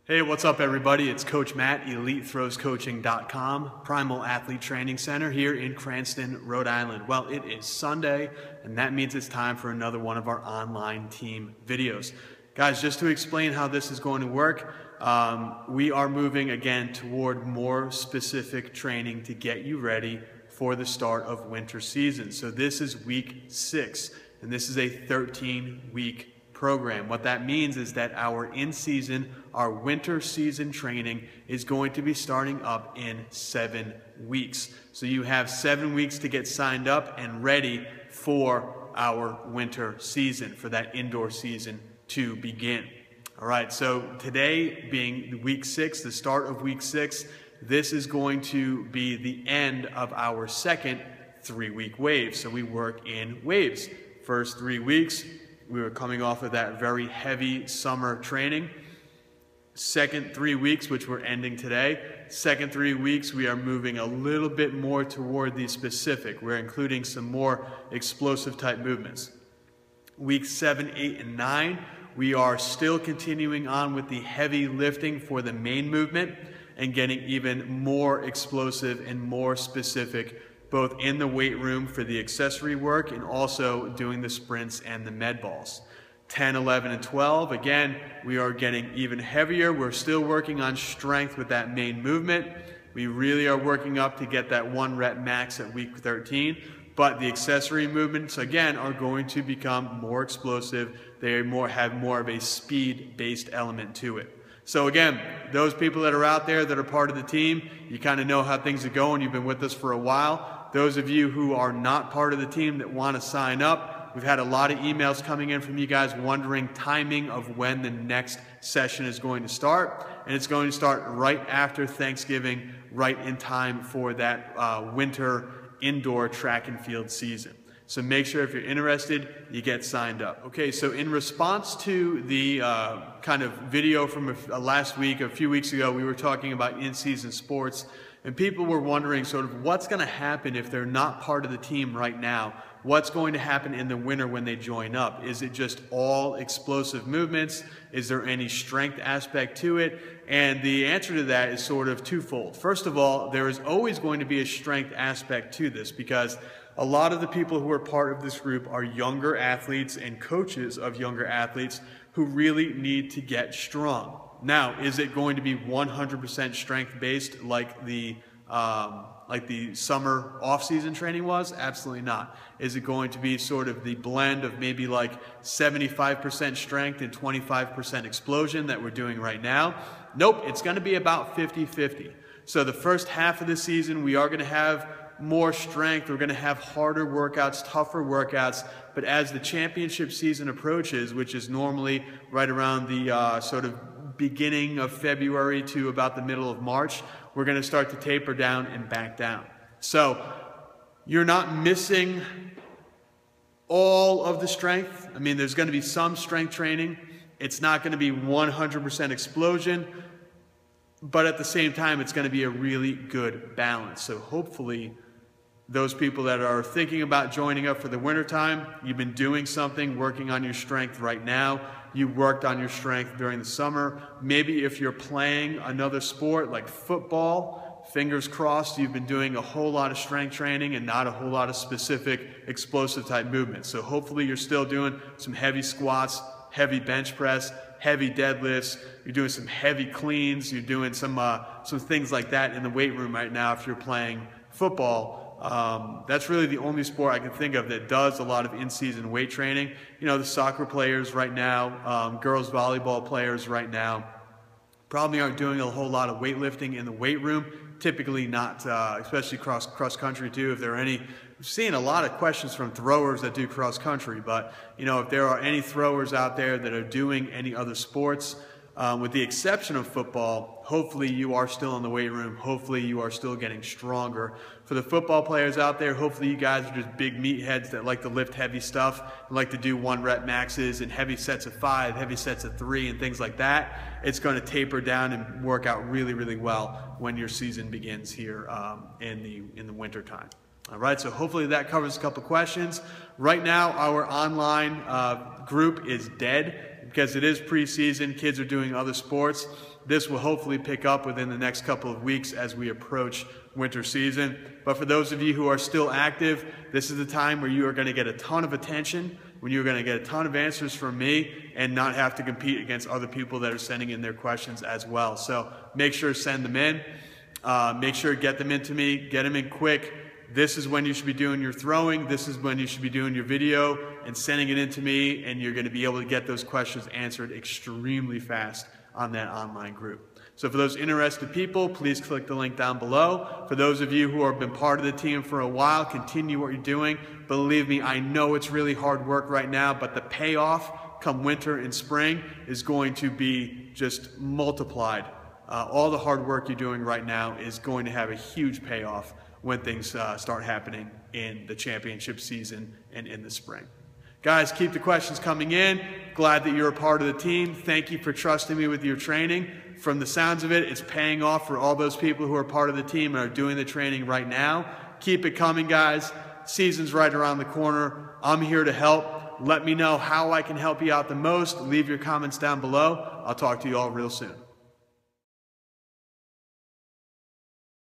Hey, what's up everybody? It's Coach Matt, EliteThrowsCoaching.com, Primal Athlete Training Center here in Cranston, Rhode Island. Well, it is Sunday, and that means it's time for another one of our online team videos. Guys, just to explain how this is going to work, we are moving again toward more specific training to get you ready for the start of winter season. So this is week 6, and this is a 13-week program. What that means is that our in-season, our winter season training is going to be starting up in 7 weeks. So you have 7 weeks to get signed up and ready for our winter season, for that indoor season to begin. All right, so today being week 6, the start of week 6, this is going to be the end of our second 3-week wave. So we work in waves. First 3 weeks, we were coming off of that very heavy summer training. Second 3 weeks, which we're ending today, second 3 weeks, we are moving a little bit more toward the specific. We're including some more explosive type movements. Weeks 7, 8, and 9, we are still continuing on with the heavy lifting for the main movement and getting even more explosive and more specific, both in the weight room for the accessory work and also doing the sprints and the med balls. 10, 11, and 12, again, we are getting even heavier. We're still working on strength with that main movement. We really are working up to get that 1 rep max at week 13, but the accessory movements, again, are going to become more explosive. They have more of a speed-based element to it. So again, those people that are out there that are part of the team, you kind of know how things are going. You've been with us for a while. Those of you who are not part of the team that want to sign up, we've had a lot of emails coming in from you guys wondering timing of when the next session is going to start. And it's going to start right after Thanksgiving, right in time for that winter indoor track and field season. So make sure if you're interested, you get signed up. Okay, so in response to the kind of video from last week, a few weeks ago, we were talking about in-season sports, and people were wondering sort of what's going to happen if they're not part of the team right now. What's going to happen in the winter when they join up? Is it just all explosive movements? Is there any strength aspect to it? And the answer to that is sort of twofold. First of all, there is always going to be a strength aspect to this because a lot of the people who are part of this group are younger athletes and coaches of younger athletes who really need to get strong. Now, is it going to be 100% strength-based like the summer off-season training was? Absolutely not. Is it going to be sort of the blend of maybe like 75% strength and 25% explosion that we're doing right now? Nope, it's going to be about 50-50. So the first half of the season, we are going to have more strength. We're going to have harder workouts, tougher workouts. But as the championship season approaches, which is normally right around the sort of beginning of February to about the middle of March, we're going to start to taper down and back down. So you're not missing all of the strength. I mean, there's going to be some strength training. It's not going to be 100% explosion, but at the same time, it's going to be a really good balance. So hopefully, those people that are thinking about joining up for the wintertime, you've been doing something, working on your strength right now. You worked on your strength during the summer. Maybe if you're playing another sport like football, fingers crossed, you've been doing a whole lot of strength training and not a whole lot of specific explosive type movements. So hopefully you're still doing some heavy squats, heavy bench press, heavy deadlifts. You're doing some heavy cleans. You're doing some things like that in the weight room right now if you're playing football. That's really the only sport I can think of that does a lot of in-season weight training. You know, the soccer players right now, girls volleyball players right now, probably aren't doing a whole lot of weightlifting in the weight room. Typically not, especially cross country too. If there are any, I've seen a lot of questions from throwers that do cross country, but you know, if there are any throwers out there that are doing any other sports, with the exception of football, hopefully you are still in the weight room. Hopefully you are still getting stronger. For the football players out there, hopefully you guys are just big meatheads that like to lift heavy stuff, and like to do 1 rep maxes and heavy sets of 5, heavy sets of 3, and things like that. It's going to taper down and work out really, really well when your season begins here in the winter time. All right, so hopefully that covers a couple questions. Right now, our online group is dead. because it is preseason. Kids are doing other sports. This will hopefully pick up within the next couple of weeks as we approach winter season. But for those of you who are still active, this is the time where you are going to get a ton of attention, when you're going to get a ton of answers from me and not have to compete against other people that are sending in their questions as well. So make sure to send them in. Make sure to get them into me. Get them in quick. This is when you should be doing your throwing. This is when you should be doing your video and sending it into me, and you're going to be able to get those questions answered extremely fast on that online group. So for those interested people, please click the link down below. For those of you who have been part of the team for a while, continue what you're doing. Believe me, I know it's really hard work right now, but the payoff come winter and spring is going to be just multiplied. All the hard work you're doing right now is going to have a huge payoff when things start happening in the championship season and in the spring. Guys, keep the questions coming in. Glad that you're a part of the team. Thank you for trusting me with your training. From the sounds of it, it's paying off for all those people who are part of the team and are doing the training right now. Keep it coming, guys. Season's right around the corner. I'm here to help. Let me know how I can help you out the most. Leave your comments down below. I'll talk to you all real soon.